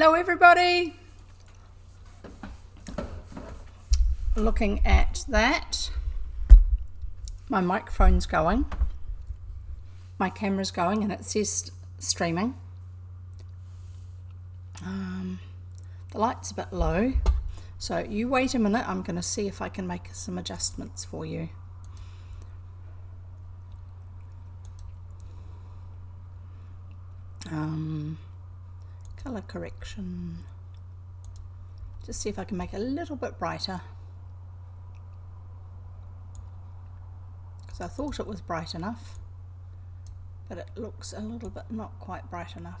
Hello everybody. Looking at that, my microphone's going, my camera's going, and it says streaming. The light's a bit low, so you wait a minute. I'm going to see if I can make some adjustments for you. Color correction. Just see if I can make it a little bit brighter, because I thought it was bright enough, but it looks a little bit not quite bright enough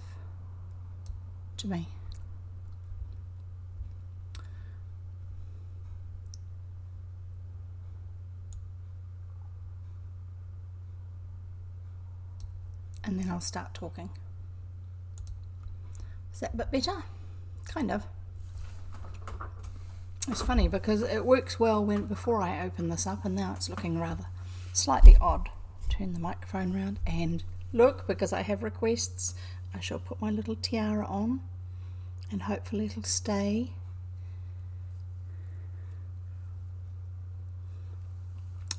to me. And then I'll start talking. Is that a bit better? Kind of. It's funny because it works well before I open this up, and now it's looking rather slightly odd. Turn the microphone around and look, because I have requests, I shall put my little tiara on and hopefully it'll stay.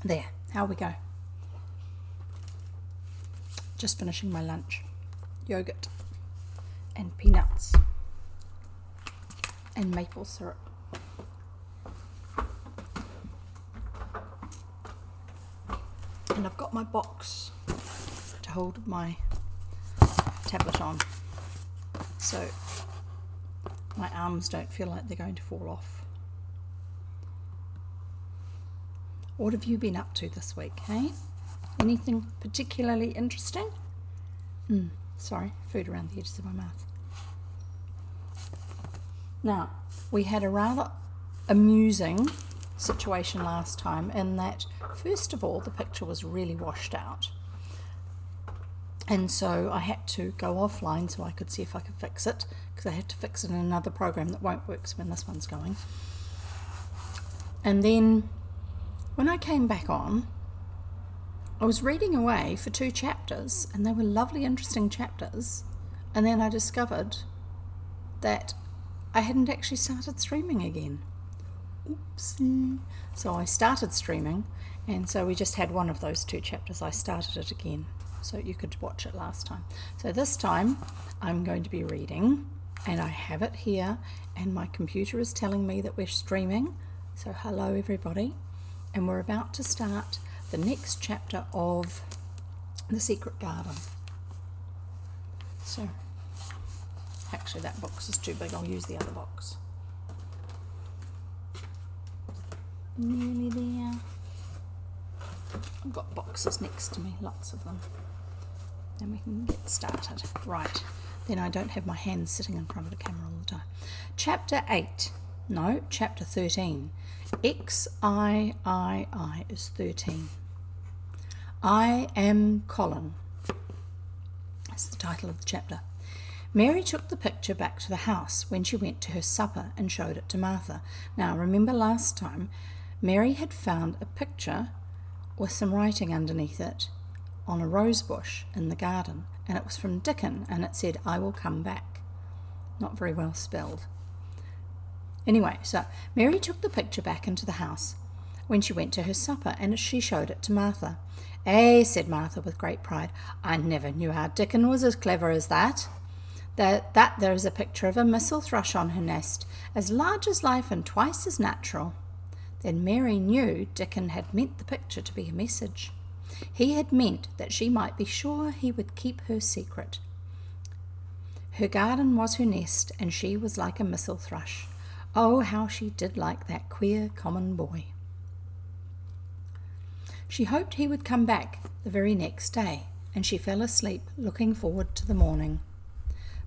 There, how we go. Just finishing my lunch. Yogurt and peanuts and maple syrup. And I've got my box to hold my tablet on, so my arms don't feel like they're going to fall off. What have you been up to this week, hey? Anything particularly interesting? Sorry, food around the edges of my mouth. Now, we had a rather amusing situation last time in that, first of all, the picture was really washed out. And so I had to go offline so I could see if I could fix it, because I had to fix it in another program that won't work when this one's going. And then when I came back on, I was reading away for 2 chapters, and they were lovely, interesting chapters, and then I discovered that I hadn't actually started streaming again. Oopsie. So I started streaming, and so we just had one of those 2 chapters. I started it again, so you could watch it last time. So this time I'm going to be reading, and I have it here, and my computer is telling me that we're streaming. So hello everybody, and we're about to start the next chapter of The Secret Garden. So, actually that box is too big, I'll use the other box. Nearly there. I've got boxes next to me, lots of them. And we can get started. Right, then I don't have my hands sitting in front of the camera all the time. Chapter 13. XIII is 13. I am Colin. That's the title of the chapter. Mary took the picture back to the house when she went to her supper and showed it to Martha. Now, remember last time, Mary had found a picture with some writing underneath it on a rose bush in the garden, and it was from Dickon, and it said, "I will come back." Not very well spelled. Anyway, so Mary took the picture back into the house when she went to her supper, and she showed it to Martha. "Eh," said Martha with great pride, "I never knew our Dickon was as clever as that. That there is a picture of a missel thrush on her nest, as large as life and twice as natural." Then Mary knew Dickon had meant the picture to be a message. He had meant that she might be sure he would keep her secret. Her garden was her nest, and she was like a missel thrush. Oh, how she did like that queer common boy. She hoped he would come back the very next day, and she fell asleep looking forward to the morning.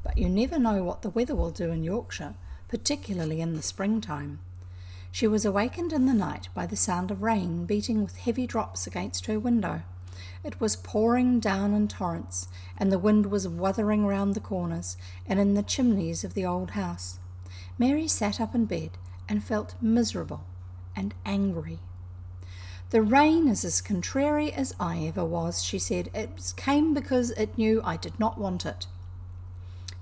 But you never know what the weather will do in Yorkshire, particularly in the springtime. She was awakened in the night by the sound of rain beating with heavy drops against her window. It was pouring down in torrents, and the wind was wuthering round the corners and in the chimneys of the old house. Mary sat up in bed and felt miserable and angry. "The rain is as contrary as I ever was," she said. "It came because it knew I did not want it."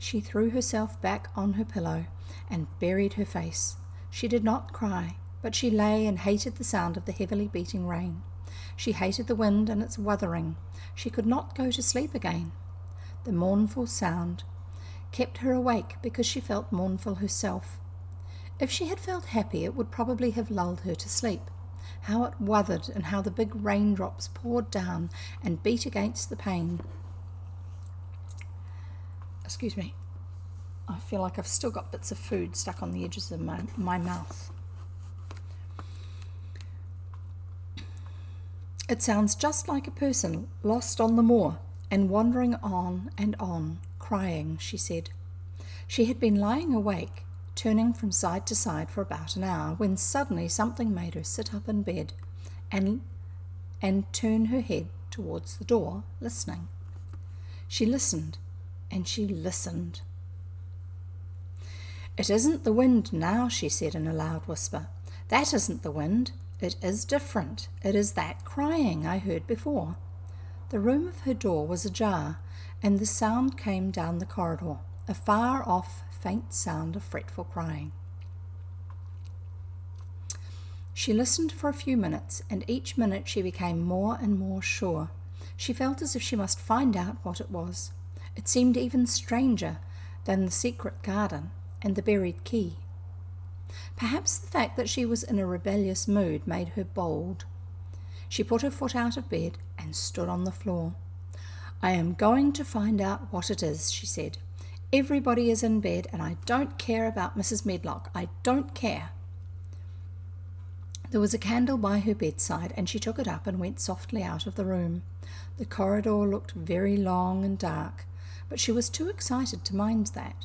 She threw herself back on her pillow and buried her face. She did not cry, but she lay and hated the sound of the heavily beating rain. She hated the wind and its wuthering. She could not go to sleep again. The mournful sound kept her awake because she felt mournful herself. If she had felt happy, it would probably have lulled her to sleep. How it wuthered, and how the big raindrops poured down and beat against the pane. Excuse me. I feel like I've still got bits of food stuck on the edges of my mouth. It sounds just like a person lost on the moor and wandering on, crying, she said. She had been lying awake, turning from side to side for about an hour, when suddenly something made her sit up in bed and turn her head towards the door, listening. She listened, and she listened. "It isn't the wind now," she said in a loud whisper. "That isn't the wind. It is different. It is that crying I heard before." The room of her door was ajar, and the sound came down the corridor, a far-off, faint sound of fretful crying. She listened for a few minutes, and each minute she became more and more sure. She felt as if she must find out what it was. It seemed even stranger than the secret garden and the buried key. Perhaps the fact that she was in a rebellious mood made her bold. She put her foot out of bed and stood on the floor. "I am going to find out what it is," she said. "Everybody is in bed, and I don't care about Mrs. Medlock. I don't care." There was a candle by her bedside, and she took it up and went softly out of the room. The corridor looked very long and dark, but she was too excited to mind that.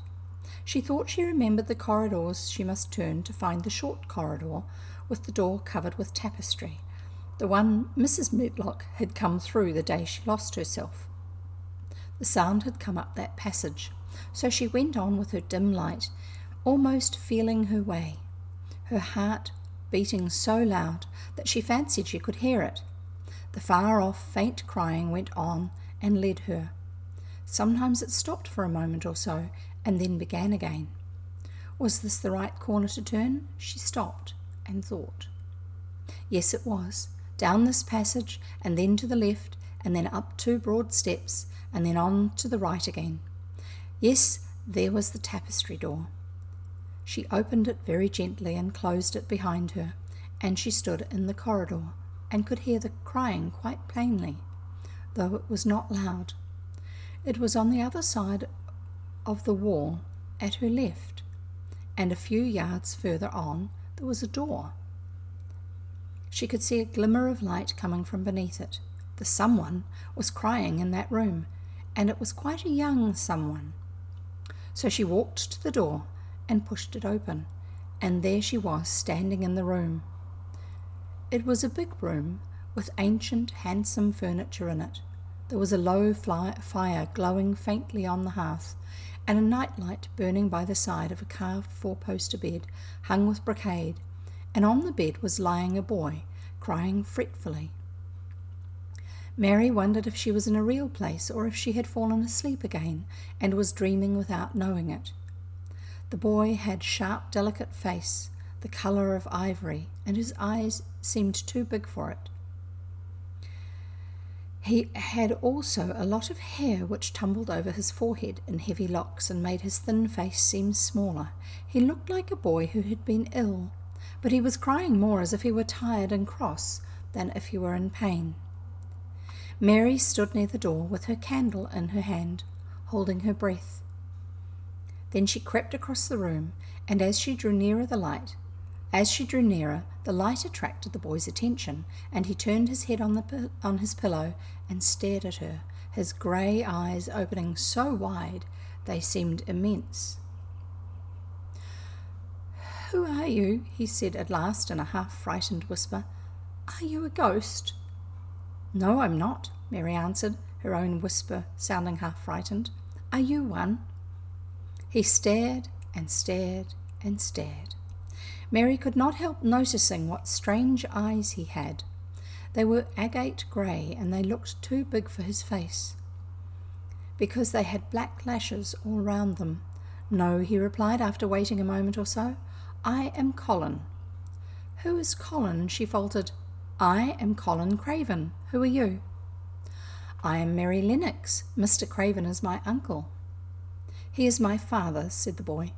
She thought she remembered the corridors she must turn to find the short corridor with the door covered with tapestry, the one Mrs. Medlock had come through the day she lost herself. The sound had come up that passage, so she went on with her dim light, almost feeling her way, her heart beating so loud that she fancied she could hear it. The far-off, faint crying went on and led her. Sometimes it stopped for a moment or so, and then began again. Was this the right corner to turn? She stopped and thought. Yes, it was. Down this passage, and then to the left, and then up 2 broad steps, and then on to the right again. Yes, there was the tapestry door. She opened it very gently and closed it behind her, and she stood in the corridor and could hear the crying quite plainly, though it was not loud. It was on the other side of the wall at her left, and a few yards further on there was a door. She could see a glimmer of light coming from beneath it. The someone was crying in that room, and it was quite a young someone. So she walked to the door and pushed it open, and there she was standing in the room. It was a big room with ancient, handsome furniture in it. There was a low fire glowing faintly on the hearth, and a nightlight burning by the side of a carved 4-poster bed hung with brocade, and on the bed was lying a boy, crying fretfully. Mary wondered if she was in a real place, or if she had fallen asleep again and was dreaming without knowing it. The boy had sharp, delicate face, the colour of ivory, and his eyes seemed too big for it. He had also a lot of hair which tumbled over his forehead in heavy locks and made his thin face seem smaller. He looked like a boy who had been ill, but he was crying more as if he were tired and cross than if he were in pain. Mary stood near the door with her candle in her hand, holding her breath. Then she crept across the room, and as she drew nearer, the light attracted the boy's attention, and he turned his head on his pillow and stared at her, his grey eyes opening so wide they seemed immense. "Who are you?" he said at last in a half-frightened whisper. "Are you a ghost?" "No, I'm not," Mary answered, her own whisper sounding half-frightened. "Are you one?" He stared and stared and stared. Mary could not help noticing what strange eyes he had. They were agate grey, and they looked too big for his face. because they had black lashes all round them. "No," he replied after waiting a moment or so. "I am Colin." "Who is Colin?" she faltered. "I am Colin Craven. Who are you?" "I am Mary Lennox. Mr. Craven is my uncle." "He is my father," said the boy.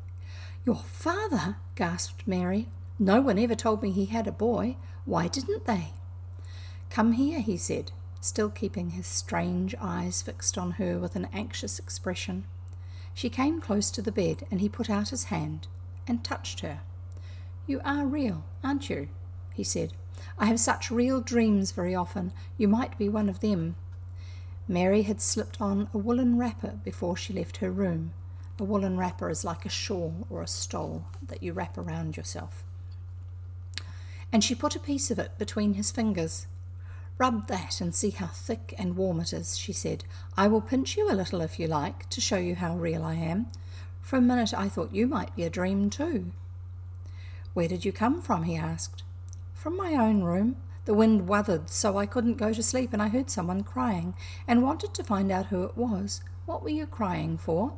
"Your father?" gasped Mary. "No one ever told me he had a boy. Why didn't they?" "Come here," he said, still keeping his strange eyes fixed on her with an anxious expression. She came close to the bed, and he put out his hand and touched her. "You are real, aren't you?" he said. "I have such real dreams very often. You might be one of them." Mary had slipped on a woolen wrapper before she left her room. A woolen wrapper is like a shawl or a stole that you wrap around yourself. And she put a piece of it between his fingers. "Rub that and see how thick and warm it is," she said. "I will pinch you a little if you like, to show you how real I am. For a minute I thought you might be a dream too." "Where did you come from?" he asked. "From my own room. The wind wuthered so I couldn't go to sleep, and I heard someone crying and wanted to find out who it was. What were you crying for?"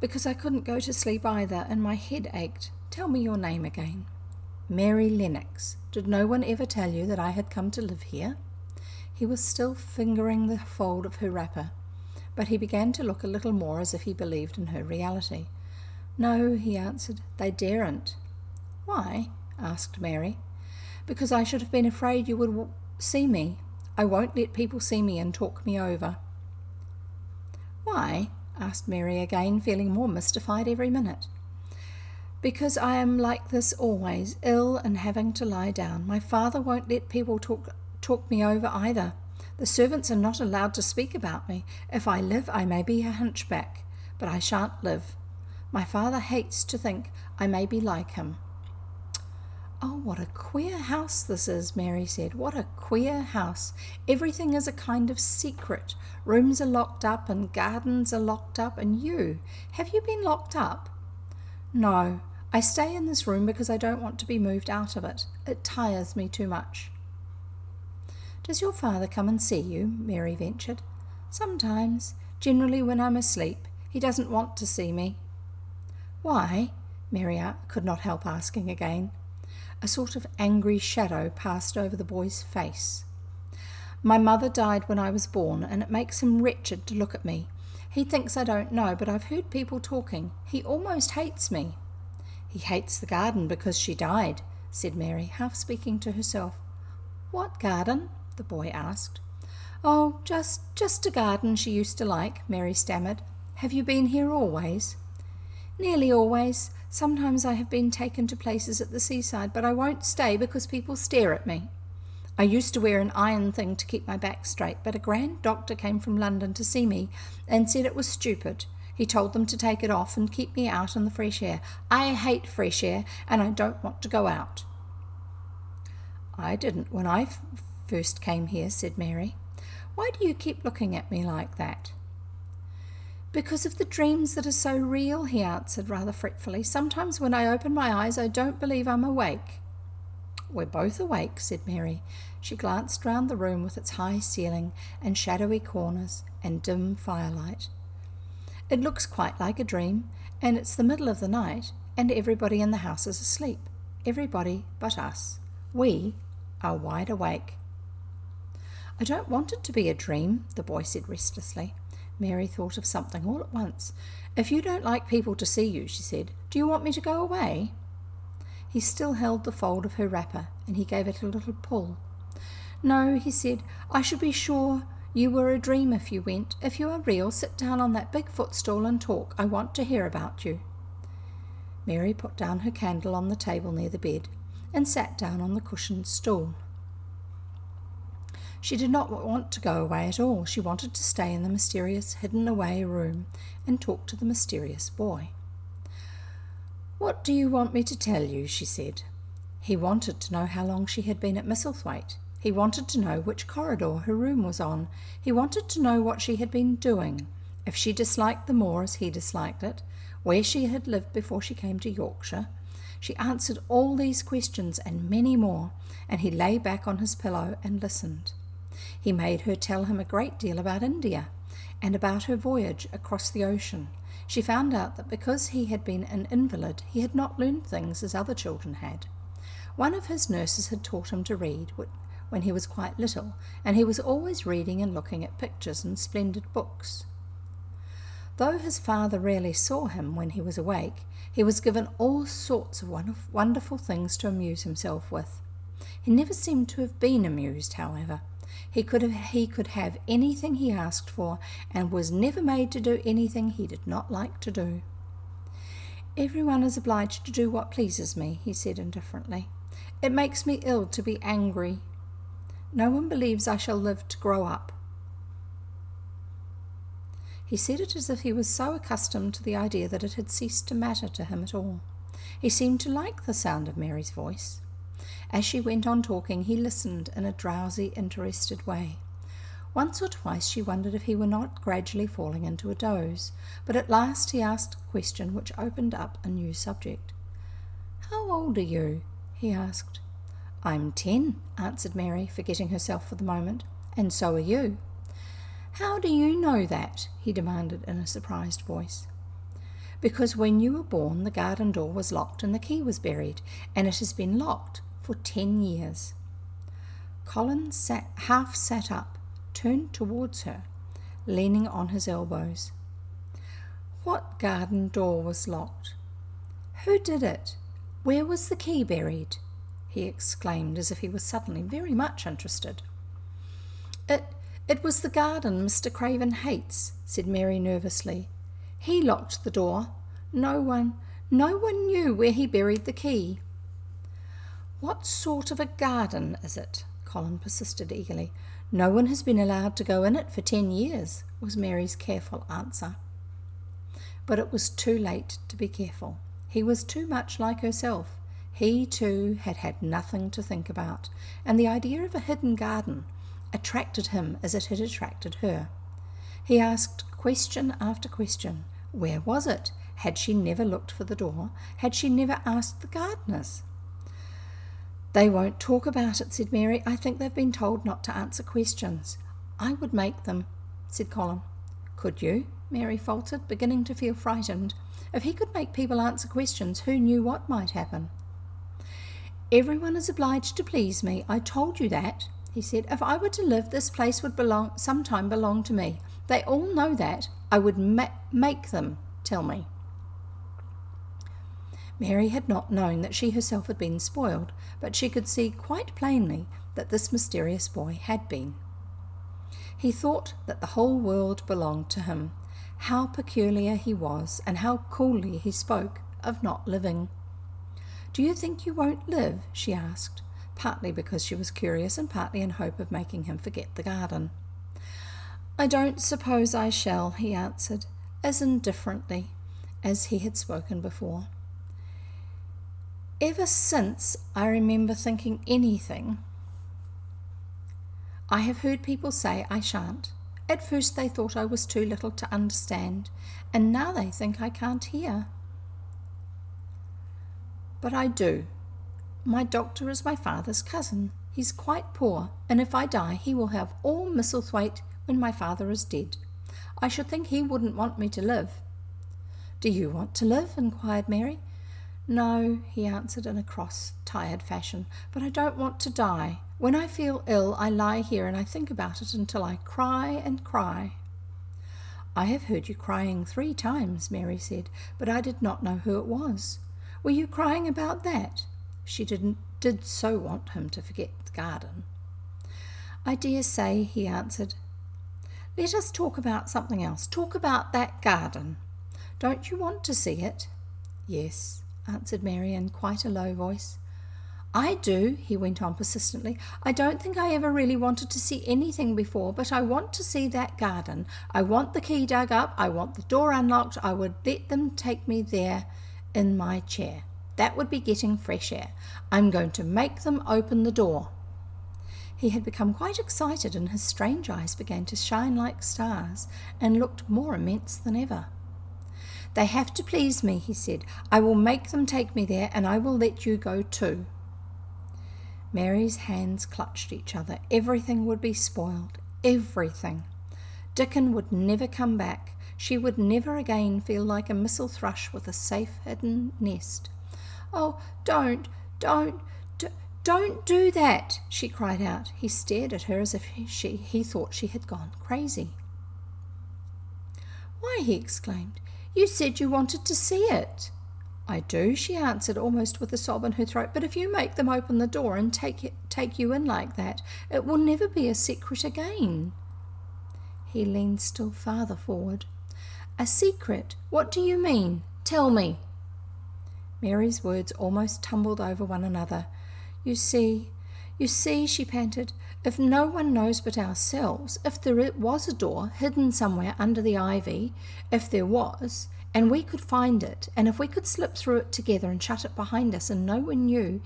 "Because I couldn't go to sleep either, and my head ached. Tell me your name again." "Mary Lennox. Did no one ever tell you that I had come to live here?" He was still fingering the fold of her wrapper, but he began to look a little more as if he believed in her reality. "No," he answered, "they daren't." "Why?" asked Mary. "Because I should have been afraid you would see me. I won't let people see me and talk me over." "Why?" asked Mary again, feeling more mystified every minute. "Because I am like this always, ill and having to lie down. My father won't let people talk me over either. The servants are not allowed to speak about me. If I live, I may be a hunchback, but I shan't live. My father hates to think I may be like him." "Oh, what a queer house this is," Mary said. "What a queer house. Everything is a kind of secret. Rooms are locked up and gardens are locked up. And have you been locked up?" "No. I stay in this room because I don't want to be moved out of it. It tires me too much." "Does your father come and see you?" Mary ventured. "Sometimes. Generally when I'm asleep. He doesn't want to see me." "Why?" Mary could not help asking again. A sort of angry shadow passed over the boy's face. "My mother died when I was born, and it makes him wretched to look at me. He thinks I don't know, but I've heard people talking. He almost hates me." "He hates the garden because she died," said Mary, half speaking to herself. "What garden?" the boy asked. "Oh, just a garden she used to like," Mary stammered. "Have you been here always?" "Nearly always. Sometimes I have been taken to places at the seaside, but I won't stay because people stare at me. I used to wear an iron thing to keep my back straight, but a grand doctor came from London to see me and said it was stupid. He told them to take it off and keep me out in the fresh air. I hate fresh air, and I don't want to go out." "I didn't when I first came here," said Mary. "Why do you keep looking at me like that?" "Because of the dreams that are so real," he answered rather fretfully. "Sometimes when I open my eyes I don't believe I'm awake." "We're both awake," said Mary. She glanced round the room with its high ceiling and shadowy corners and dim firelight. "It looks quite like a dream, and it's the middle of the night, and everybody in the house is asleep. Everybody but us. We are wide awake." "I don't want it to be a dream," the boy said restlessly. Mary thought of something all at once. "If you don't like people to see you," she said, "do you want me to go away?" He still held the fold of her wrapper, and he gave it a little pull. "No," he said, "I should be sure you were a dream if you went. If you are real, sit down on that big footstool and talk. I want to hear about you." Mary put down her candle on the table near the bed and sat down on the cushioned stool. She did not want to go away at all. She wanted to stay in the mysterious hidden-away room and talk to the mysterious boy. "What do you want me to tell you?" she said. He wanted to know how long she had been at Misselthwaite. He wanted to know which corridor her room was on. He wanted to know what she had been doing, if she disliked the moor as he disliked it, where she had lived before she came to Yorkshire. She answered all these questions and many more, and he lay back on his pillow and listened. He made her tell him a great deal about India, and about her voyage across the ocean. She found out that because he had been an invalid, he had not learned things as other children had. One of his nurses had taught him to read when he was quite little, and he was always reading and looking at pictures and splendid books. Though his father rarely saw him when he was awake, he was given all sorts of wonderful things to amuse himself with. He never seemed to have been amused, however. He could have anything he asked for, and was never made to do anything he did not like to do. "Everyone is obliged to do what pleases me," he said indifferently. "It makes me ill to be angry. No one believes I shall live to grow up." He said it as if he was so accustomed to the idea that it had ceased to matter to him at all. He seemed to like the sound of Mary's voice. As she went on talking, he listened in a drowsy, interested way. Once or twice she wondered if he were not gradually falling into a doze, but at last he asked a question which opened up a new subject. "How old are you?" he asked. "I'm 10, answered Mary, forgetting herself for the moment. "And so are you." "How do you know that?" he demanded in a surprised voice. "Because when you were born the garden door was locked and the key was buried, and it has been locked for 10 years. Colin half sat up, turned towards her, leaning on his elbows. "What garden door was locked? Who did it? Where was the key buried?" he exclaimed as if he was suddenly very much interested. It was the garden Mr. Craven hates," said Mary nervously. "He locked the door. No one knew where he buried the key." "What sort of a garden is it?" Colin persisted eagerly. "No one has been allowed to go in it for 10 years, was Mary's careful answer. But it was too late to be careful. He was too much like herself. He, too, had had nothing to think about, and the idea of a hidden garden attracted him as it had attracted her. He asked question after question. Where was it? Had she never looked for the door? Had she never asked the gardeners? "They won't talk about it," said Mary. "I think they've been told not to answer questions." "I would make them," said Colin. "Could you?" Mary faltered, beginning to feel frightened. If he could make people answer questions, who knew what might happen? "Everyone is obliged to please me. I told you that," he said. "If I were to live, this place would sometime belong to me. They all know that. I would make them tell me." Mary had not known that she herself had been spoiled, but she could see quite plainly that this mysterious boy had been. He thought that the whole world belonged to him. How peculiar he was, and how coolly he spoke of not living. "Do you think you won't live?" she asked, partly because she was curious and partly in hope of making him forget the garden. "I don't suppose I shall," he answered, as indifferently as he had spoken before. "Ever since I remember thinking anything, I have heard people say I shan't. At first they thought I was too little to understand, and now they think I can't hear. But I do. My doctor is my father's cousin. He's quite poor, and if I die he will have all Misselthwaite when my father is dead. I should think he wouldn't want me to live." "Do you want to live?" inquired Mary. "No," he answered in a cross, tired fashion, "but I don't want to die. When I feel ill, I lie here and I think about it until I cry and cry." "I have heard you crying 3 times, Mary said, "but I did not know who it was. Were you crying about that?" She did so want him to forget the garden. "I dare say," he answered. "Let us talk about something else. Talk about that garden. Don't you want to see it?" "Yes," answered Mary in quite a low voice. "I do," he went on persistently. "I don't think I ever really wanted to see anything before, but I want to see that garden. I want the key dug up. I want the door unlocked. I would let them take me there in my chair. That would be getting fresh air. I'm going to make them open the door." He had become quite excited, and his strange eyes began to shine like stars and looked more immense than ever. "They have to please me," he said. "I will make them take me there, and I will let you go too." Mary's hands clutched each other. Everything would be spoiled. Everything. Dickon would never come back. She would never again feel like a missel thrush with a safe hidden nest. "Oh, don't do that," she cried out. He stared at her as if he thought she had gone crazy. "Why," he exclaimed, "you said you wanted to see it." "I do," she answered, almost with a sob in her throat, "but if you make them open the door and take you in like that, it will never be a secret again." He leaned still farther forward. "A secret? What do you mean? Tell me." Mary's words almost tumbled over one another. You see, she panted, "if no one knows but ourselves, if there was a door hidden somewhere under the ivy, if there was, and we could find it, and if we could slip through it together and shut it behind us and no one knew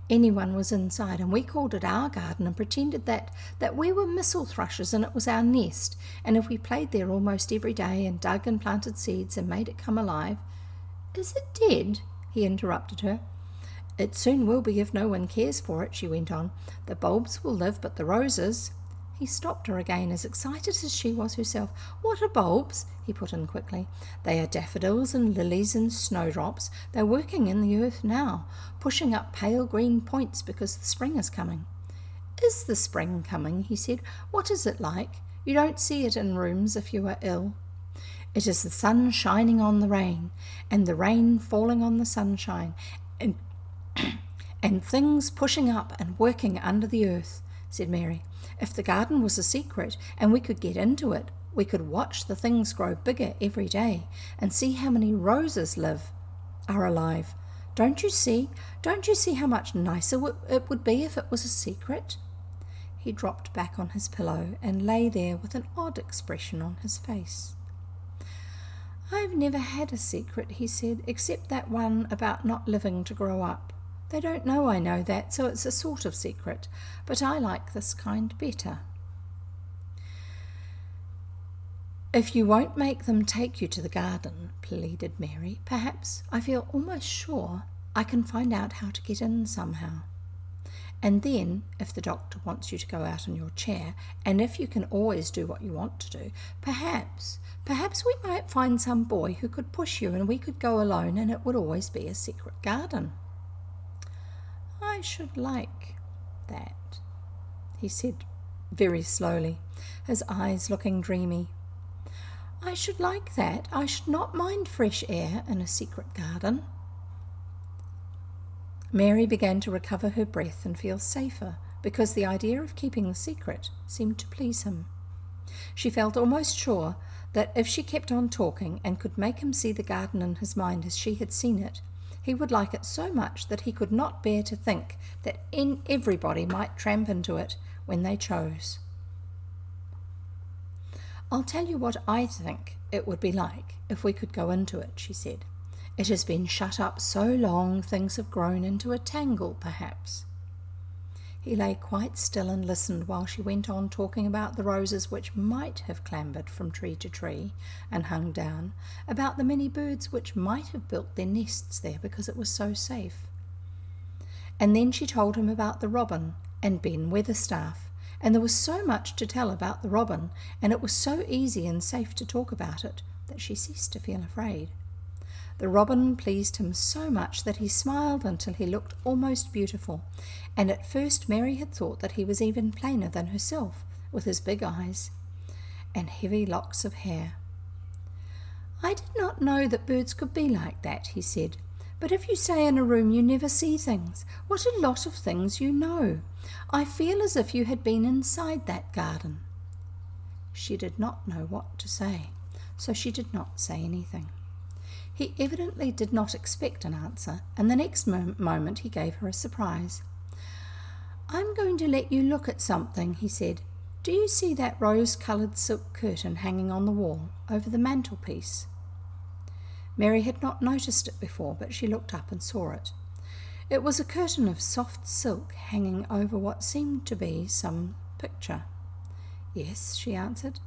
anyone was inside, and we called it our garden and pretended that we were missel thrushes and it was our nest, and if we played there almost every day and dug and planted seeds and made it come alive—" "Is it dead?" he interrupted her. "It soon will be if no one cares for it," she went on. "The bulbs will live, but the roses—" He stopped her again, as excited as she was herself. "What are bulbs?" he put in quickly. "They are daffodils and lilies and snowdrops. They're working in the earth now, pushing up pale green points because the spring is coming." "Is the spring coming?" he said. "What is it like? You don't see it in rooms if you are ill." "It is the sun shining on the rain, and the rain falling on the sunshine, and things pushing up and working under the earth," said Mary. "If the garden was a secret and we could get into it, we could watch the things grow bigger every day and see how many roses are alive. Don't you see how much nicer it would be if it was a secret?" He dropped back on his pillow and lay there with an odd expression on his face. "I've never had a secret," he said, "except that one about not living to grow up. They don't know I know that, so it's a sort of secret, but I like this kind better." "If you won't make them take you to the garden," pleaded Mary, "perhaps, I feel almost sure, I can find out how to get in somehow. And then, if the doctor wants you to go out in your chair, and if you can always do what you want to do, perhaps we might find some boy who could push you and we could go alone and it would always be a secret garden." "I should like that," he said very slowly, his eyes looking dreamy. "I should like that. I should not mind fresh air in a secret garden." Mary began to recover her breath and feel safer, because the idea of keeping the secret seemed to please him. She felt almost sure that if she kept on talking and could make him see the garden in his mind as she had seen it, he would like it so much that he could not bear to think that everybody might tramp into it when they chose. "I'll tell you what I think it would be like if we could go into it," she said. "It has been shut up so long things have grown into a tangle, perhaps." He lay quite still and listened while she went on talking about the roses which might have clambered from tree to tree and hung down, about the many birds which might have built their nests there because it was so safe. And then she told him about the robin and Ben Weatherstaff, and there was so much to tell about the robin, and it was so easy and safe to talk about it, that she ceased to feel afraid. The robin pleased him so much that he smiled until he looked almost beautiful, and at first Mary had thought that he was even plainer than herself, with his big eyes and heavy locks of hair. "I did not know that birds could be like that," he said. "But if you stay in a room you never see things. What a lot of things you know. I feel as if you had been inside that garden." She did not know what to say, so she did not say anything. He evidently did not expect an answer, and the next moment he gave her a surprise. "I'm going to let you look at something," he said. "Do you see that rose-coloured silk curtain hanging on the wall over the mantelpiece?" Mary had not noticed it before, but she looked up and saw it. It was a curtain of soft silk hanging over what seemed to be some picture. "Yes," she answered.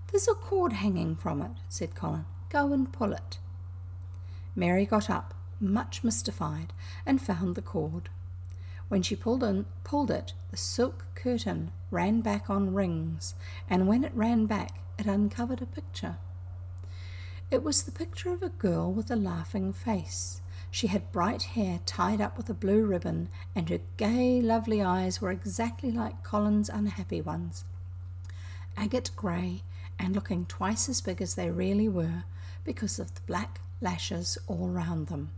"There's a cord hanging from it," said Colin. "Go and pull it." Mary got up, much mystified, and found the cord. When she pulled it, the silk curtain ran back on rings, and when it ran back, it uncovered a picture. It was the picture of a girl with a laughing face. She had bright hair tied up with a blue ribbon, and her gay, lovely eyes were exactly like Colin's unhappy ones, agate grey and looking twice as big as they really were because of the black lashes all round them.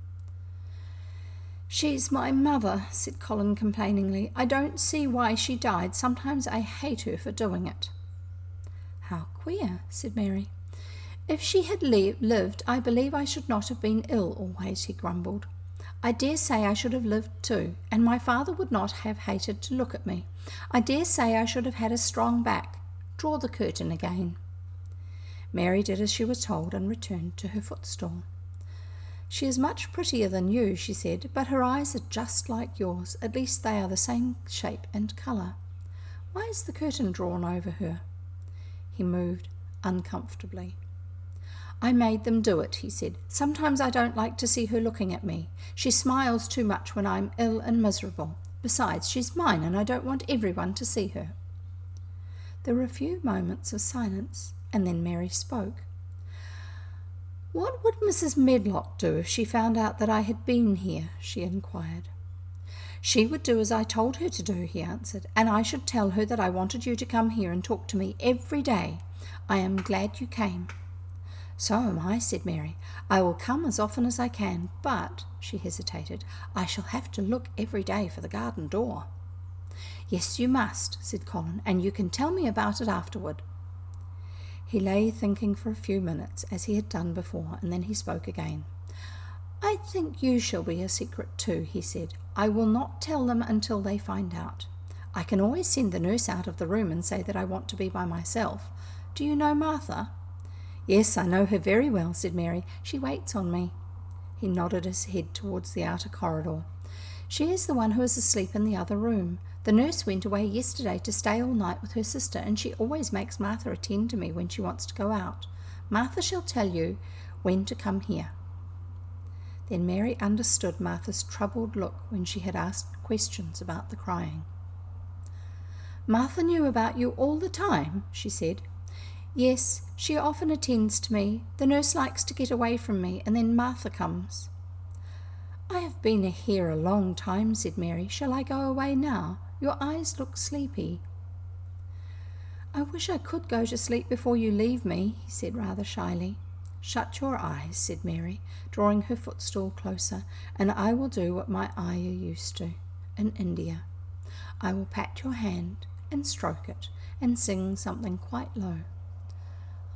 "She's my mother," said Colin complainingly. "I don't see why she died. Sometimes I hate her for doing it." "How queer," said Mary. "If she had lived, I believe I should not have been ill always," he grumbled. "I dare say I should have lived too, and my father would not have hated to look at me. I dare say I should have had a strong back. Draw the curtain again." Mary did as she was told and returned to her footstool. "She is much prettier than you," she said, "but her eyes are just like yours. At least they are the same shape and colour. Why is the curtain drawn over her?" He moved uncomfortably. "I made them do it," he said. "Sometimes I don't like to see her looking at me. She smiles too much when I'm ill and miserable. Besides, she's mine, and I don't want everyone to see her." There were a few moments of silence, and then Mary spoke. "What would Mrs. Medlock do if she found out that I had been here?" she inquired. "She would do as I told her to do," he answered, "and I should tell her that I wanted you to come here and talk to me every day. I am glad you came." "So am I," said Mary. "I will come as often as I can, but," she hesitated, "I shall have to look every day for the garden door." "Yes, you must," said Colin, "and you can tell me about it afterward." He lay thinking for a few minutes, as he had done before, and then he spoke again. "I think you shall be a secret too," he said. "I will not tell them until they find out. I can always send the nurse out of the room and say that I want to be by myself. Do you know Martha?" "Yes, I know her very well," said Mary. "She waits on me." He nodded his head towards the outer corridor. "She is the one who is asleep in the other room. The nurse went away yesterday to stay all night with her sister, and she always makes Martha attend to me when she wants to go out. Martha shall tell you when to come here." Then Mary understood Martha's troubled look when she had asked questions about the crying. "Martha knew about you all the time?" she said. "Yes, she often attends to me. The nurse likes to get away from me, and then Martha comes." "I have been here a long time," said Mary. "Shall I go away now? Your eyes look sleepy." "I wish I could go to sleep before you leave me," he said rather shyly. "Shut your eyes," said Mary, drawing her footstool closer, "and I will do what my ayah used to in India. I will pat your hand and stroke it and sing something quite low."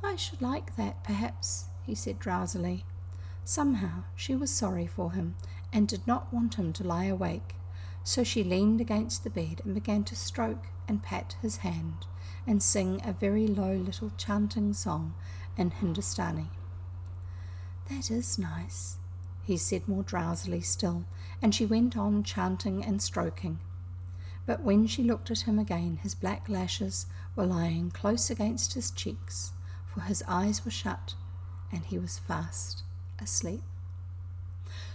"I should like that, perhaps," he said drowsily. Somehow she was sorry for him and did not want him to lie awake, so she leaned against the bed and began to stroke and pat his hand and sing a very low little chanting song in Hindustani. "That is nice," he said more drowsily still, and she went on chanting and stroking. But when she looked at him again, his black lashes were lying close against his cheeks, for his eyes were shut and he was fast asleep.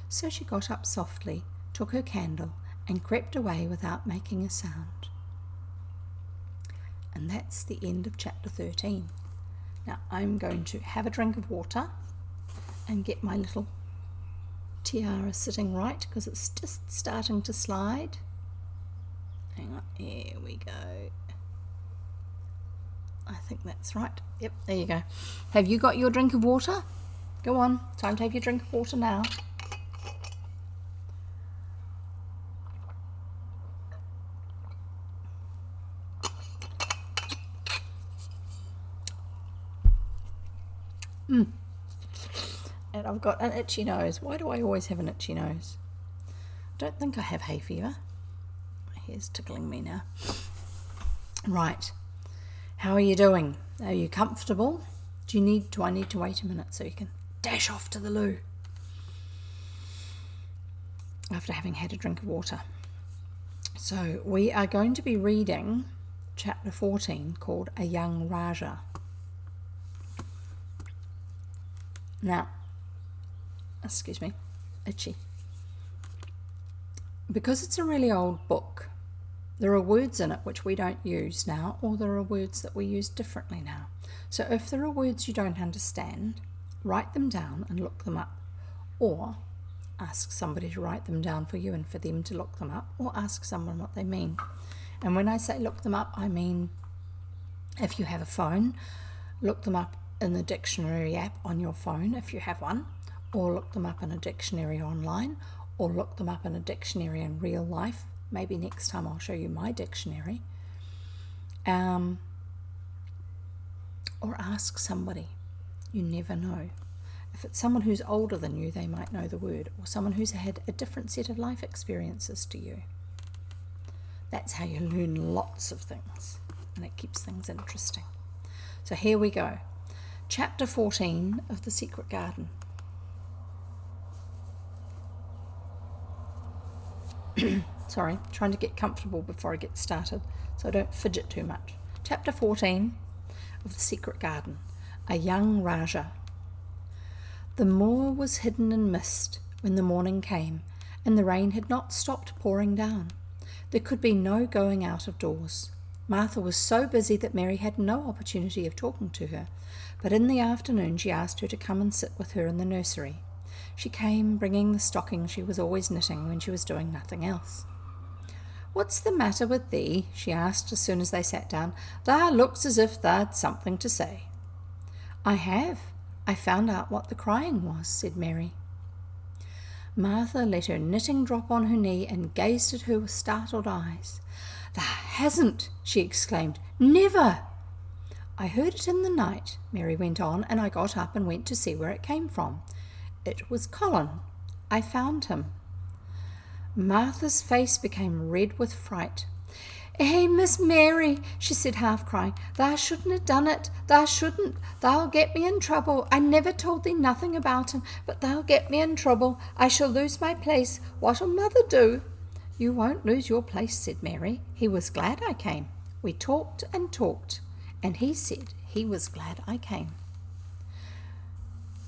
So she got up softly, took her candle, and crept away without making a sound. And that's the end of chapter 13. Now I'm going to have a drink of water and get my little tiara sitting right, because it's just starting to slide. Hang on, here we go. I think that's right. Yep, there you go. Have you got your drink of water? Go on, time to have your drink of water now. And I've got an itchy nose. Why do I always have an itchy nose? I don't think I have hay fever. My hair's tickling me now. Right. How are you doing? Are you comfortable? Do I need to wait a minute so you can dash off to the loo? After having had a drink of water. So we are going to be reading chapter 14 called A Young Rajah. Now, excuse me, itchy. Because it's a really old book, There are words in it which we don't use now, or there are words that we use differently now. So if there are words you don't understand, write them down and look them up, or ask somebody to write them down for you and for them to look them up, or ask someone what they mean. And when I say look them up, I mean if you have a phone, look them up in the dictionary app on your phone if you have one, or look them up in a dictionary online, or look them up in a dictionary in real life. Maybe next time I'll show you my dictionary. Or ask somebody. You never know. If it's someone who's older than you, they might know the word, or someone who's had a different set of life experiences to you. That's how you learn lots of things, and it keeps things interesting. So here we go. Chapter 14 of The Secret Garden. Sorry, trying to get comfortable before I get started, so I don't fidget too much. Chapter 14 of The Secret Garden. A Young Rajah. The moor was hidden in mist when the morning came, and the rain had not stopped pouring down. There could be no going out of doors. Martha was so busy that Mary had no opportunity of talking to her, but in the afternoon she asked her to come and sit with her in the nursery. She came, bringing the stocking she was always knitting when she was doing nothing else. "What's the matter with thee?" she asked as soon as they sat down. "Thou looks as if thou'd something to say." "I have. I found out what the crying was," said Mary. Martha let her knitting drop on her knee and gazed at her with startled eyes. "Thou hasn't!" she exclaimed. "Never!" "I heard it in the night," Mary went on, "and I got up and went to see where it came from. It was Colin. I found him." Martha's face became red with fright. "Eh, Miss Mary," she said, half crying, "thou shouldn't have done it. Thou shouldn't. Thou'll get me in trouble. I never told thee nothing about him, but thou'll get me in trouble. I shall lose my place. What'll mother do?" "You won't lose your place," said Mary. "He was glad I came. We talked and talked, and he said he was glad I came."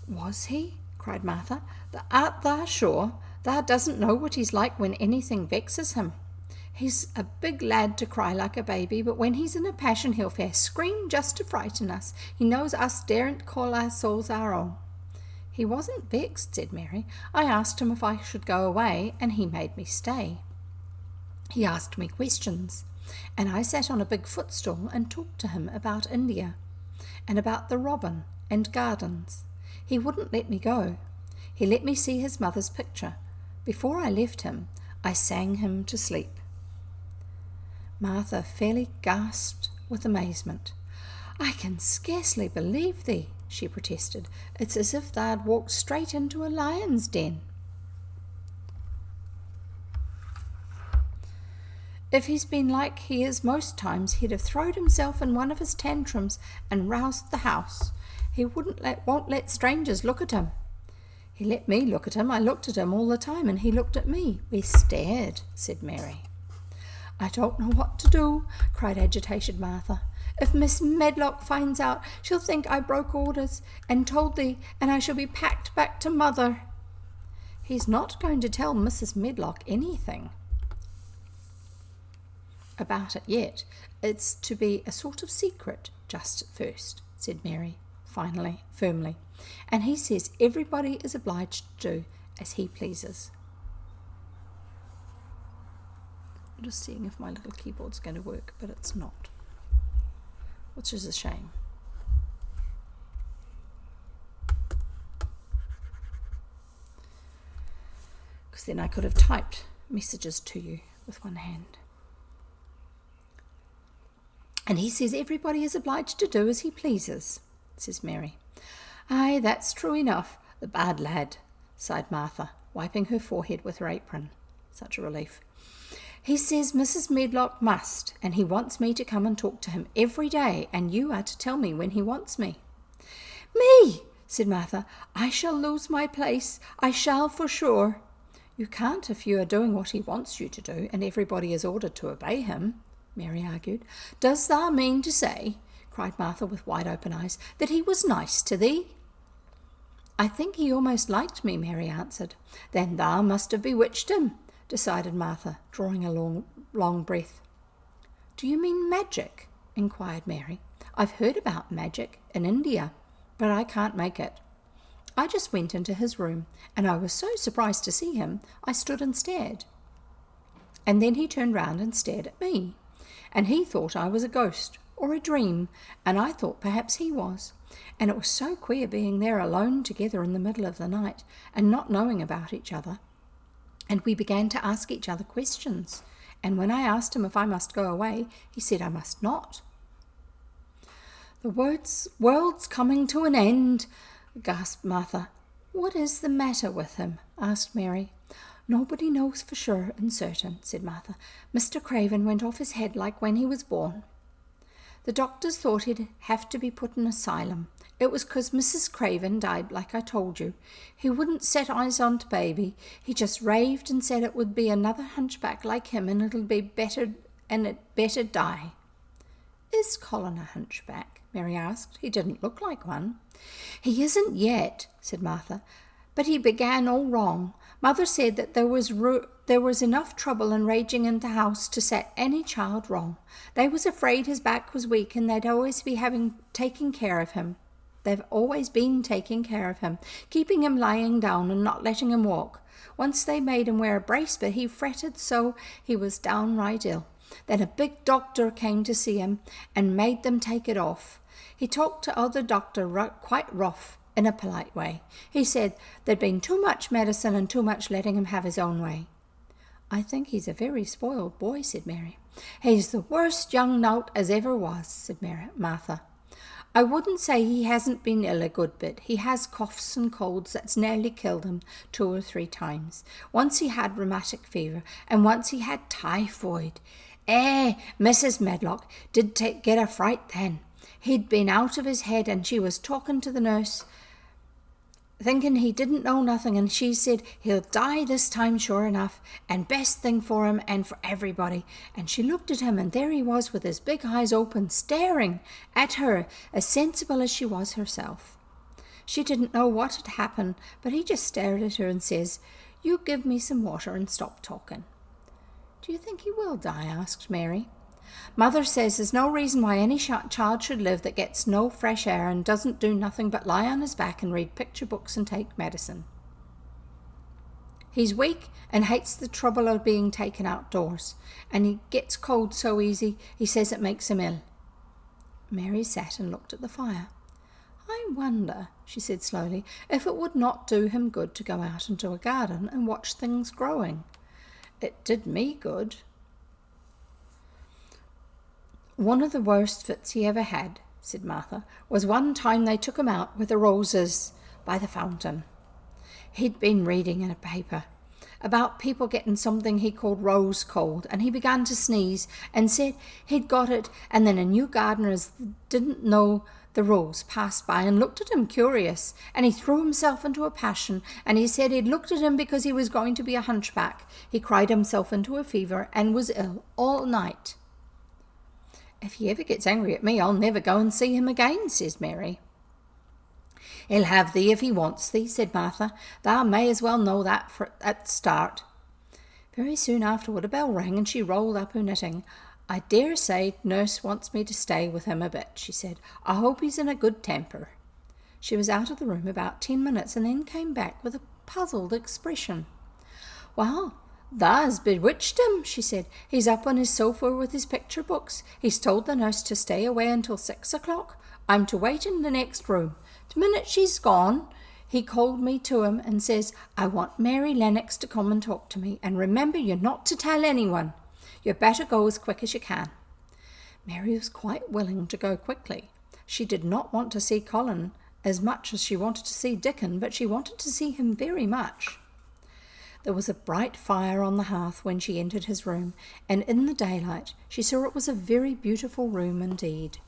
"Was he?" cried Martha. "Art thou sure? Thou doesn't know what he's like when anything vexes him. He's a big lad to cry like a baby, but when he's in a passion he'll fair scream just to frighten us. He knows us daren't call our souls our own." "He wasn't vexed," said Mary. "I asked him if I should go away, and he made me stay. He asked me questions, and I sat on a big footstool and talked to him about India, and about the robin and gardens. He wouldn't let me go. He let me see his mother's picture. Before I left him, I sang him to sleep." Martha fairly gasped with amazement. "I can scarcely believe thee," she protested. "It's as if thou'd walked straight into a lion's den." "If he's been like he is most times, he'd have throwed himself in one of his tantrums and roused the house. He won't let strangers look at him." "He let me look at him. I looked at him all the time, and he looked at me. We stared," said Mary. "I don't know what to do," cried agitated Martha. "If Miss Medlock finds out, she'll think I broke orders and told thee, and I shall be packed back to mother." "He's not going to tell Mrs. Medlock anything about it yet. It's to be a sort of secret just at first," said Mary, finally, firmly. "And he says everybody is obliged to do as he pleases." I'm just seeing if my little keyboard's going to work, but it's not, which is a shame. Because then I could have typed messages to you with one hand. "And he says everybody is obliged to do as he pleases," says Mary. "Aye, that's true enough, the bad lad," sighed Martha, wiping her forehead with her apron. Such a relief. "He says Mrs. Medlock must, and he wants me to come and talk to him every day, and you are to tell me when he wants me." "Me!" said Martha. "I shall lose my place. I shall for sure." "You can't if you are doing what he wants you to do, and everybody is ordered to obey him," Mary argued. "Does thou mean to say," cried Martha with wide-open eyes, "that he was nice to thee?" "I think he almost liked me," Mary answered. "Then thou must have bewitched him," decided Martha, drawing a long breath. "Do you mean magic?" inquired Mary. "I've heard about magic in India, but I can't make it. I just went into his room, and I was so surprised to see him, I stood and stared. And then he turned round and stared at me, and he thought I was a ghost or a dream, and I thought perhaps he was. And it was so queer being there alone together in the middle of the night and not knowing about each other. And we began to ask each other questions, and when I asked him if I must go away, he said I must not." "The world's coming to an end," gasped Martha. "What is the matter with him?" asked Mary. "Nobody knows for sure and certain," said Martha. "Mr. Craven went off his head like when he was born. The doctors thought he'd have to be put in an asylum. It was 'cause Mrs. Craven died, like I told you. He wouldn't set eyes on t' baby. He just raved and said it would be another hunchback like him, and it'd better die." "Is Colin a hunchback?" Mary asked. "He didn't look like one." "He isn't yet," said Martha, "but he began all wrong. Mother said that there was enough trouble and raging in the house to set any child wrong. They was afraid his back was weak, and they'd always be taking care of him. They've always been taking care of him, keeping him lying down and not letting him walk. Once they made him wear a brace, but he fretted so he was downright ill. Then a big doctor came to see him and made them take it off. He talked to other doctor quite rough, in a polite way. He said there'd been too much medicine and too much letting him have his own way." "I think he's a very spoiled boy," said Mary. "He's the worst young nowt as ever was," said Martha. "I wouldn't say he hasn't been ill a good bit. He has coughs and colds that's nearly killed him 2 or 3 times. Once he had rheumatic fever, and once he had typhoid. Mrs. Medlock did get a fright then. He'd been out of his head, and she was talking to the nurse, thinking he didn't know nothing, and she said he'll die this time sure enough, and best thing for him and for everybody. And she looked at him, and there he was with his big eyes open, staring at her, as sensible as she was herself. She didn't know what had happened, but he just stared at her and says, 'You give me some water and stop talking.'" "Do you think he will die?" asked Mary. "Mother says there's no reason why any child should live that gets no fresh air and doesn't do nothing but lie on his back and read picture books and take medicine. He's weak and hates the trouble of being taken outdoors, and he gets cold so easy he says it makes him ill." Mary sat and looked at the fire. "I wonder," she said slowly, "if it would not do him good to go out into a garden and watch things growing. It did me good." "One of the worst fits he ever had," said Martha, "was one time they took him out with the roses by the fountain. He'd been reading in a paper about people getting something he called rose cold, and he began to sneeze and said he'd got it, and then a new gardener as didn't know the rules passed by and looked at him curious, and he threw himself into a passion, and he said he'd looked at him because he was going to be a hunchback. He cried himself into a fever and was ill all night." "If he ever gets angry at me, I'll never go and see him again," says Mary. "He'll have thee if he wants thee," said Martha. "Thou may as well know that at the start." Very soon afterward a bell rang, and she rolled up her knitting. "I dare say nurse wants me to stay with him a bit," she said. "I hope he's in a good temper." She was out of the room about 10 minutes and then came back with a puzzled expression. "Well, tha's bewitched him," she said. "He's up on his sofa with his picture books. He's told the nurse to stay away until 6 o'clock. I'm to wait in the next room. The minute she's gone, he called me to him and says, 'I want Mary Lennox to come and talk to me, and remember you're not to tell anyone. You'd better go as quick as you can.'" Mary was quite willing to go quickly. She did not want to see Colin as much as she wanted to see Dickon, but she wanted to see him very much. There was a bright fire on the hearth when she entered his room, and in the daylight she saw it was a very beautiful room indeed.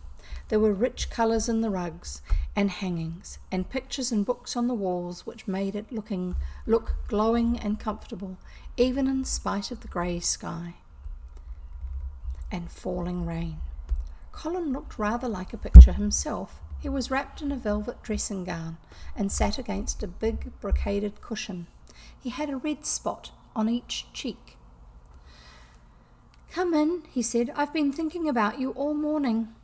There were rich colours in the rugs and hangings, and pictures and books on the walls which made it look glowing and comfortable, even in spite of the grey sky and falling rain. Colin looked rather like a picture himself. He was wrapped in a velvet dressing gown and sat against a big brocaded cushion. He had a red spot on each cheek. "Come in," he said. "I've been thinking about you all morning."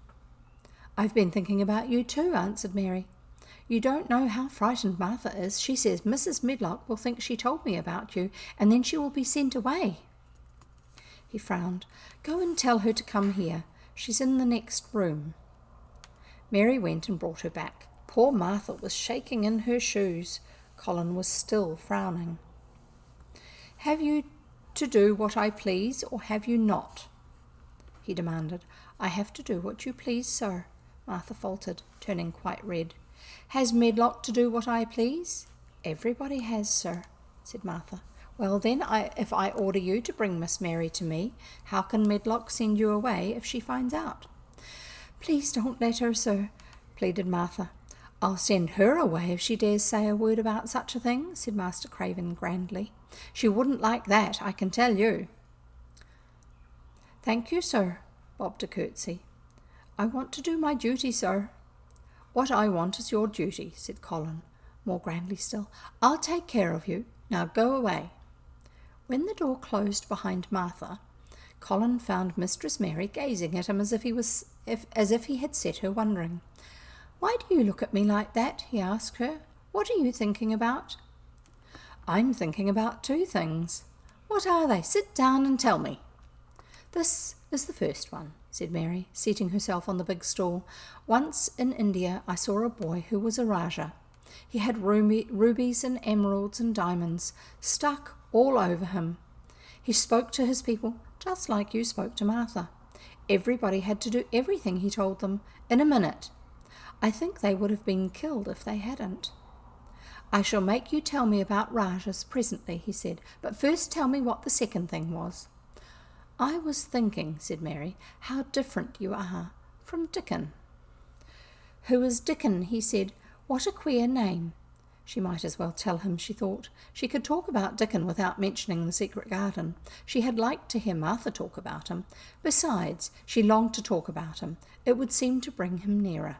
"I've been thinking about you too," answered Mary. "You don't know how frightened Martha is. She says Mrs. Medlock will think she told me about you, and then she will be sent away." He frowned. "Go and tell her to come here. She's in the next room." Mary went and brought her back. Poor Martha was shaking in her shoes. Colin was still frowning. "Have you to do what I please, or have you not?" he demanded. "I have to do what you please, sir," Martha faltered, turning quite red. "Has Medlock to do what I please?" "Everybody has, sir," said Martha. "Well then, if I order you to bring Miss Mary to me, how can Medlock send you away if she finds out?" "Please don't let her, sir," pleaded Martha. "I'll send her away if she dares say a word about such a thing," said Master Craven grandly. "She wouldn't like that, I can tell you." "Thank you, sir," bobbed a curtsy. "I want to do my duty, sir." "What I want is your duty," said Colin, more grandly still. "I'll take care of you. Now go away." When the door closed behind Martha, Colin found Mistress Mary gazing at him as if he had set her wondering. "Why do you look at me like that?" he asked her. "What are you thinking about?" "I'm thinking about two things." "What are they? Sit down and tell me." "This is the first one," said Mary, seating herself on the big stool. "Once in India I saw a boy who was a Rajah. He had rubies and emeralds and diamonds stuck all over him. He spoke to his people just like you spoke to Martha. Everybody had to do everything he told them in a minute. I think they would have been killed if they hadn't." "I shall make you tell me about Rajahs presently," he said, "but first tell me what the second thing was." "I was thinking," said Mary, "how different you are from Dickon." "Who is Dickon?" he said. "What a queer name." She might as well tell him, she thought. She could talk about Dickon without mentioning the secret garden. She had liked to hear Martha talk about him. Besides, she longed to talk about him. It would seem to bring him nearer.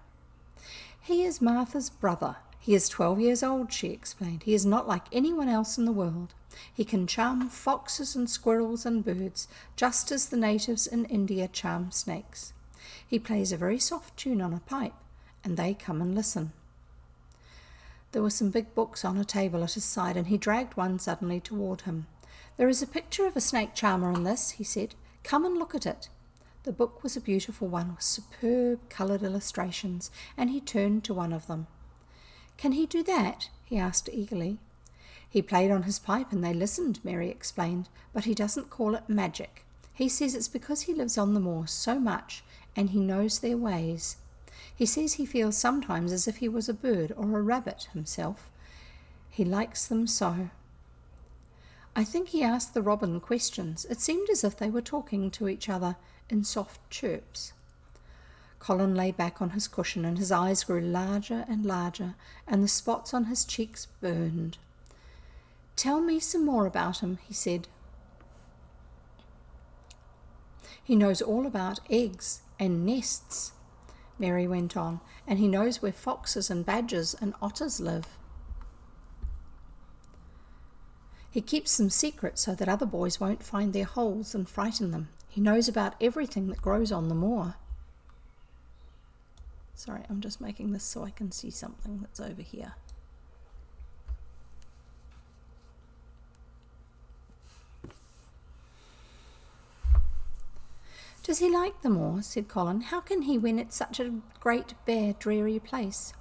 "He is Martha's brother. He is 12 years old," she explained. "He is not like anyone else in the world. He can charm foxes and squirrels and birds, just as the natives in India charm snakes. He plays a very soft tune on a pipe, and they come and listen." There were some big books on a table at his side, and he dragged one suddenly toward him. "There is a picture of a snake charmer in this," he said. "Come and look at it." The book was a beautiful one with superb coloured illustrations, and he turned to one of them. "Can he do that?" he asked eagerly. "He played on his pipe and they listened," Mary explained, "but he doesn't call it magic. He says it's because he lives on the moor so much and he knows their ways. He says he feels sometimes as if he was a bird or a rabbit himself. He likes them so." I think he asked the robin questions. It seemed as if they were talking to each other in soft chirps. Colin lay back on his cushion and his eyes grew larger and larger and the spots on his cheeks burned. "Tell me some more about him," he said. "He knows all about eggs and nests," Mary went on, "and he knows where foxes and badgers and otters live. He keeps them secret so that other boys won't find their holes and frighten them. He knows about everything that grows on the moor." Sorry, I'm just making this so I can see something that's over here. "Does he like the moor?" said Colin. "How can he when it's such a great, bare, dreary place?"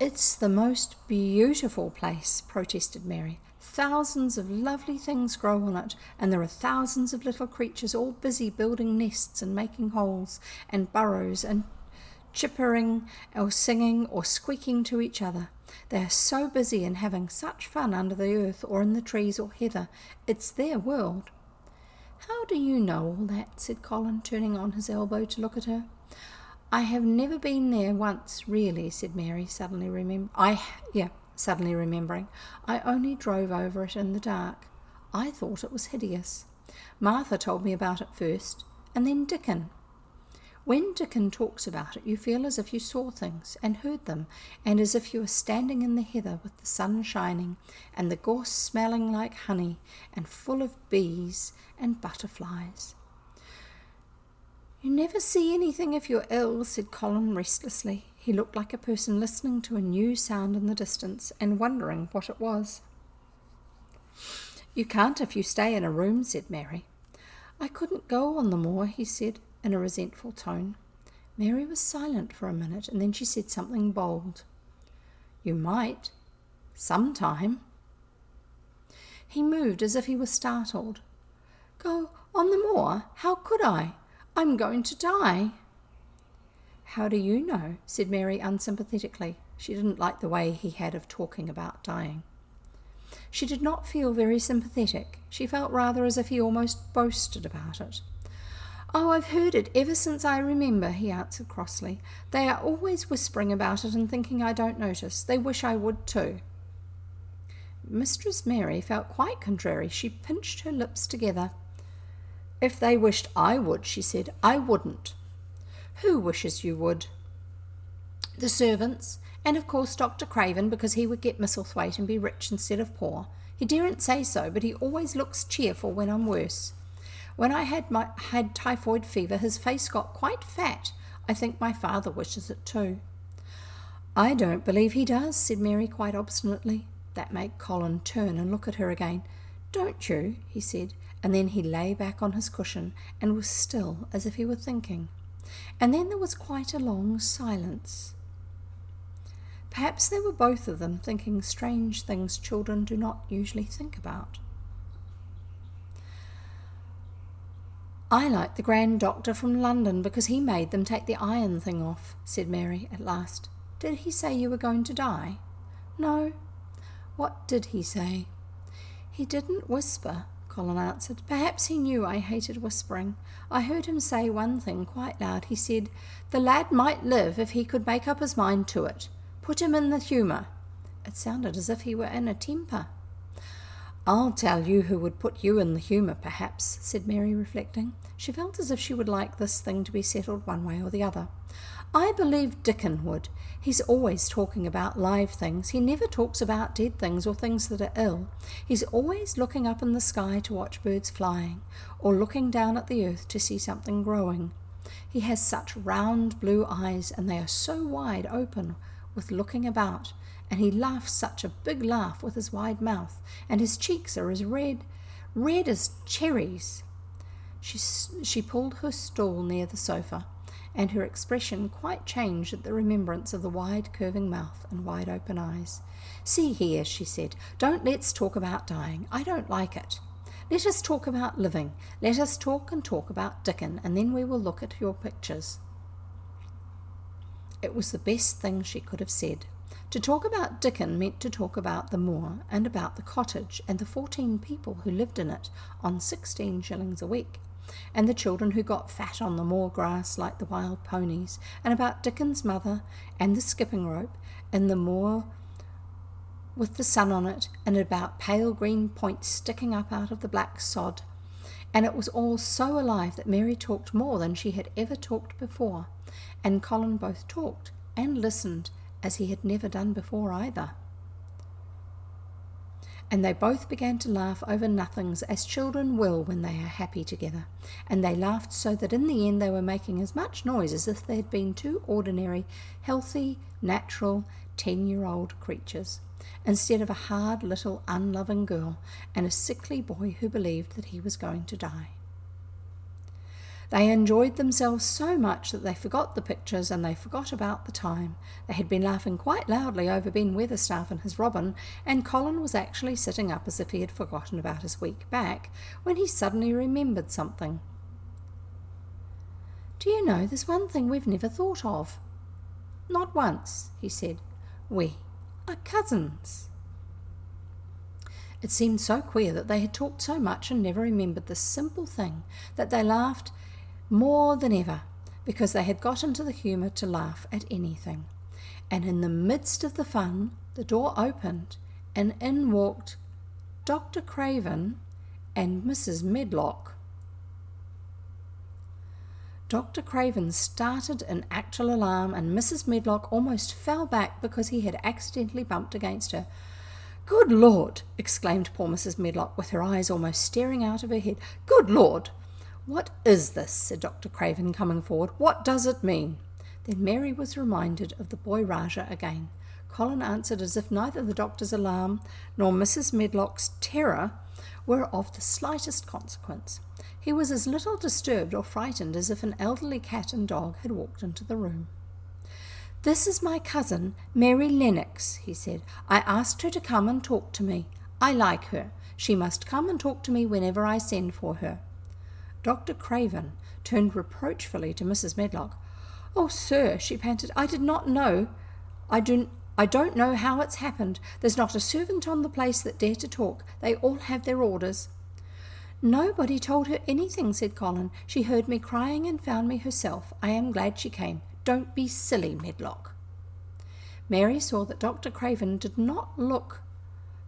"It's the most beautiful place," protested Mary. "Thousands of lovely things grow on it, and there are thousands of little creatures all busy building nests and making holes and burrows and chippering or singing or squeaking to each other. They are so busy and having such fun under the earth or in the trees or heather. It's their world." "How do you know all that?" said Colin, turning on his elbow to look at her. "I have never been there once, really," said Mary, suddenly remembering. "I only drove over it in the dark. I thought it was hideous. Martha told me about it first, and then Dickon. When Dickon talks about it, you feel as if you saw things and heard them, and as if you were standing in the heather with the sun shining, and the gorse smelling like honey, and full of bees and butterflies. "You never see anything if you're ill," said Colin restlessly. He looked like a person listening to a new sound in the distance and wondering what it was. "You can't if you stay in a room," said Mary. "I couldn't go on the moor," he said in a resentful tone. Mary was silent for a minute, and then she said something bold. "You might. Sometime." He moved as if he was startled. "Go on the moor? How could I? I'm going to die." "How do you know?" said Mary unsympathetically. She didn't like the way he had of talking about dying. She did not feel very sympathetic. She felt rather as if he almost boasted about it. "Oh, I've heard it ever since I remember," he answered crossly. "They are always whispering about it and thinking I don't notice. They wish I would too." Mistress Mary felt quite contrary. She pinched her lips together. "If they wished I would," she said, "I wouldn't." "Who wishes you would?" "The servants, and of course Dr. Craven, because he would get Misselthwaite and be rich instead of poor. He daren't say so, but he always looks cheerful when I'm worse. When I had typhoid fever, his face got quite fat. I think my father wishes it too." "I don't believe he does," said Mary quite obstinately. That made Colin turn and look at her again. "Don't you?" he said, and then he lay back on his cushion and was still as if he were thinking. And then there was quite a long silence. Perhaps they were both of them thinking strange things children do not usually think about. "I like the grand doctor from London because he made them take the iron thing off," said Mary at last. "Did he say you were going to die?" "No." "What did he say?" "He didn't whisper," Colin answered. "Perhaps he knew I hated whispering. I heard him say one thing quite loud. He said, 'The lad might live if he could make up his mind to it. Put him in the humour.' It sounded as if he were in a temper." "I'll tell you who would put you in the humour, perhaps," said Mary, reflecting. She felt as if she would like this thing to be settled one way or the other. "I believe Dickon would. He's always talking about live things. He never talks about dead things or things that are ill. He's always looking up in the sky to watch birds flying, or looking down at the earth to see something growing. He has such round blue eyes, and they are so wide open with looking about, and he laughs such a big laugh with his wide mouth, and his cheeks are as red as cherries." She pulled her stool near the sofa, and her expression quite changed at the remembrance of the wide curving mouth and wide open eyes. "See here," she said, "don't let's talk about dying. I don't like it. Let us talk about living. Let us talk and talk about Dickon, and then we will look at your pictures." It was the best thing she could have said. To talk about Dickon meant to talk about the moor and about the cottage and the 14 people who lived in it on 16 shillings a week, and the children who got fat on the moor grass like the wild ponies, and about Dickon's mother and the skipping rope and the moor with the sun on it, and about pale green points sticking up out of the black sod. And it was all so alive that Mary talked more than she had ever talked before, and Colin both talked and listened as he had never done before either. And they both began to laugh over nothings, as children will when they are happy together, and they laughed so that in the end they were making as much noise as if they had been two ordinary, healthy, natural, 10-year-old creatures, instead of a hard little unloving girl and a sickly boy who believed that he was going to die. They enjoyed themselves so much that they forgot the pictures and they forgot about the time. They had been laughing quite loudly over Ben Weatherstaff and his robin, and Colin was actually sitting up as if he had forgotten about his weak back, when he suddenly remembered something. "Do you know, there's one thing we've never thought of?" "Not once," he said. "We are cousins." It seemed so queer that they had talked so much and never remembered this simple thing, that they laughed more than ever, because they had got into the humour to laugh at anything. And in the midst of the fun, the door opened, and in walked Dr. Craven and Mrs. Medlock. Dr. Craven started in actual alarm, and Mrs. Medlock almost fell back because he had accidentally bumped against her. "Good Lord!" exclaimed poor Mrs. Medlock, with her eyes almost staring out of her head. "Good Lord! "What is this?" said Dr. Craven, coming forward. "What does it mean?" Then Mary was reminded of the boy Rajah again. Colin answered as if neither the doctor's alarm nor Mrs. Medlock's terror were of the slightest consequence. He was as little disturbed or frightened as if an elderly cat and dog had walked into the room. "This is my cousin, Mary Lennox," he said. "I asked her to come and talk to me. I like her. She must come and talk to me whenever I send for her." Dr. Craven turned reproachfully to Mrs. Medlock. "Oh, sir," she panted, "I did not know. I don't know how it's happened. There's not a servant on the place that dare to talk. They all have their orders." "Nobody told her anything," said Colin. "She heard me crying and found me herself. I am glad she came. Don't be silly, Medlock." Mary saw that Dr. Craven did not look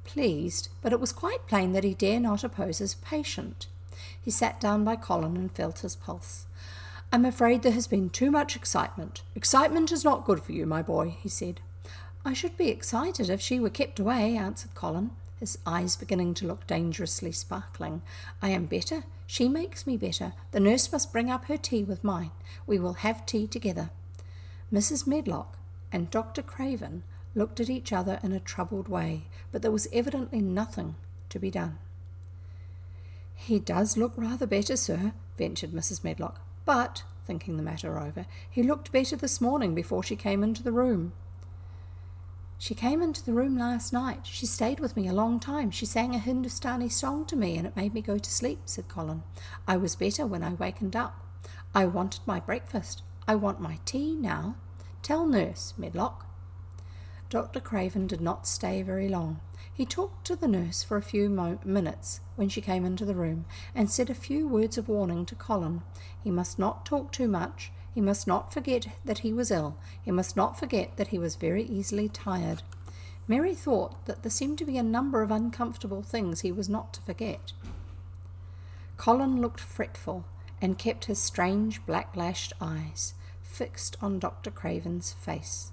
pleased, but it was quite plain that he dare not oppose his patient. He sat down by Colin and felt his pulse. "I'm afraid there has been too much excitement. Excitement is not good for you, my boy," he said. "I should be excited if she were kept away," answered Colin, his eyes beginning to look dangerously sparkling. "I am better. She makes me better. The nurse must bring up her tea with mine. We will have tea together." Mrs. Medlock and Dr. Craven looked at each other in a troubled way, but there was evidently nothing to be done. "He does look rather better, sir," ventured Mrs. Medlock. "But," thinking the matter over, "he looked better this morning before she came into the room." "She came into the room last night. She stayed with me a long time. She sang a Hindustani song to me, and it made me go to sleep," said Colin. "I was better when I wakened up. I wanted my breakfast. I want my tea now. Tell nurse, Medlock." Dr. Craven did not stay very long. He talked to the nurse for a few minutes when she came into the room, and said a few words of warning to Colin. He must not talk too much. He must not forget that he was ill. He must not forget that he was very easily tired. Mary thought that there seemed to be a number of uncomfortable things he was not to forget. Colin looked fretful and kept his strange black-lashed eyes fixed on Dr. Craven's face.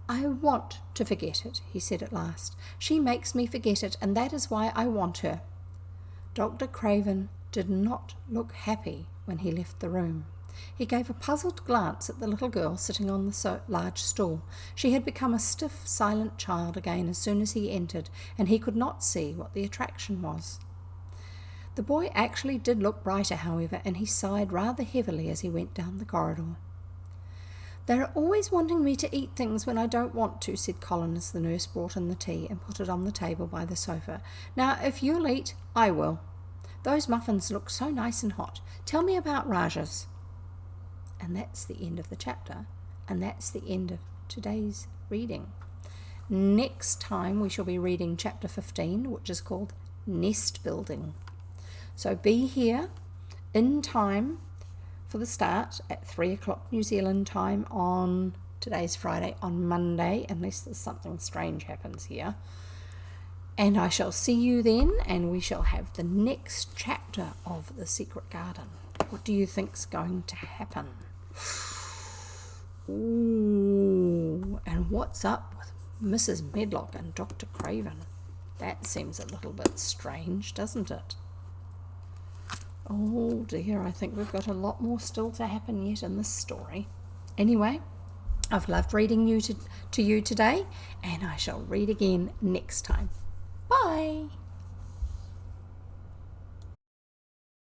"I want to forget it," he said at last. "She makes me forget it, and that is why I want her." Dr. Craven did not look happy when he left the room. He gave a puzzled glance at the little girl sitting on the large stool. She had become a stiff, silent child again as soon as he entered, and he could not see what the attraction was. The boy actually did look brighter, however, and he sighed rather heavily as he went down the corridor. "They're always wanting me to eat things when I don't want to," said Colin as the nurse brought in the tea and put it on the table by the sofa. "Now, if you'll eat, I will. Those muffins look so nice and hot. Tell me about Rajah's." And that's the end of the chapter, and that's the end of today's reading. Next time we shall be reading chapter 15, which is called Nest Building. So be here in time for the start at 3 o'clock New Zealand time on, today's Friday, on Monday, unless there's something strange happens here. And I shall see you then, and we shall have the next chapter of The Secret Garden. What do you think's going to happen? Ooh, and what's up with Mrs. Medlock and Dr. Craven? That seems a little bit strange, doesn't it? Oh dear, I think we've got a lot more still to happen yet in this story. Anyway, I've loved reading to you today, and I shall read again next time.